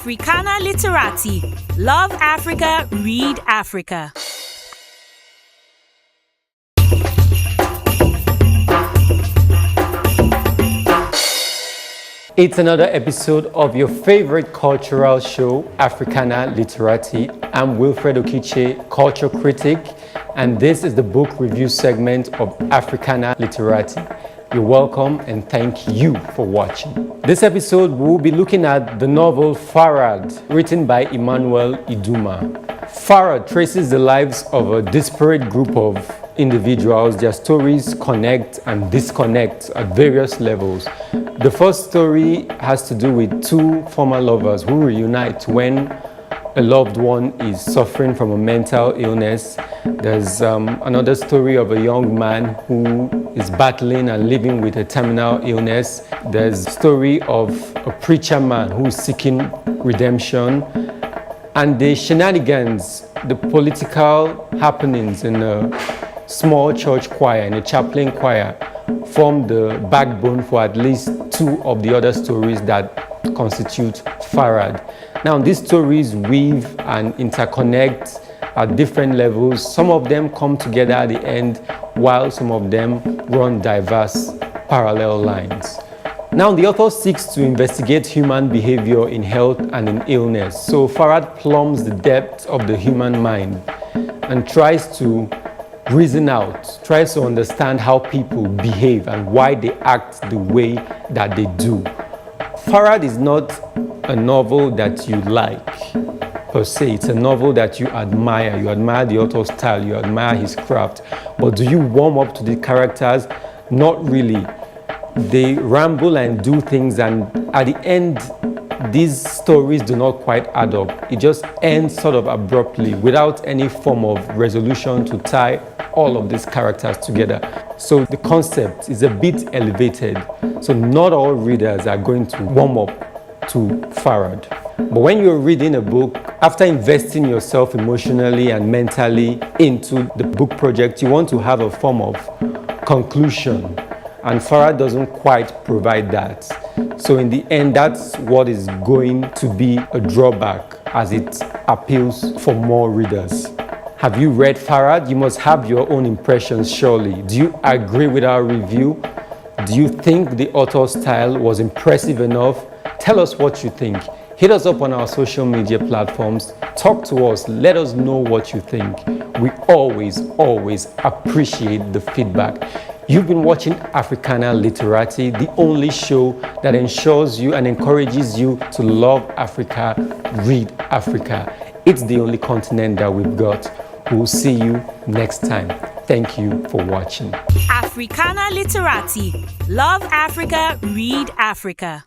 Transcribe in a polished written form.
Africana Literati. Love Africa, read Africa. It's another episode of your favorite cultural show, Africana Literati. I'm Wilfred Okiche, culture critic, and this is the book review segment of Africana Literati. You're welcome and thank you for watching. This episode, we'll be looking at the novel Farad, written by Emmanuel Iduma. Farad traces the lives of a disparate group of individuals. Their stories connect and disconnect at various levels. The first story has to do with two former lovers who reunite when a loved one is suffering from a mental illness. There's another story of a young man who is battling and living with a terminal illness. There's a story of a preacher man who is seeking redemption. And the shenanigans, the political happenings in a small church choir, in a chaplain choir, form the backbone for at least two of the other stories that constitute Farad. Now, these stories weave and interconnect at different levels. Some of them come together at the end, while some of them run diverse parallel lines. Now, the author seeks to investigate human behavior in health and in illness. So Farad plumbs the depth of the human mind and tries to reason out, tries to understand how people behave and why they act the way that they do. Farad is not a novel that you like per se. It's a novel that you admire. You admire the author's style, you admire his craft. But do you warm up to the characters? Not really. They ramble and do things, and at the end, these stories do not quite add up. It just ends sort of abruptly without any form of resolution to tie all of these characters together. So the concept is a bit elevated. So not all readers are going to warm up to Farad. But when you're reading a book, after investing yourself emotionally and mentally into the book project, you want to have a form of conclusion. And Farad doesn't quite provide that. So in the end, that's what is going to be a drawback as it appeals for more readers. Have you read Farad? You must have your own impressions, surely. Do you agree with our review? Do you think the author's style was impressive enough? Tell us what you think. Hit us up on our social media platforms. Talk to us. Let us know what you think. We always appreciate the feedback. You've been watching Africana Literati, the only show that ensures you and encourages you to love Africa, read Africa. It's the only continent that we've got. We'll see you next time. Thank you for watching. Africana Literati. Love Africa, read Africa.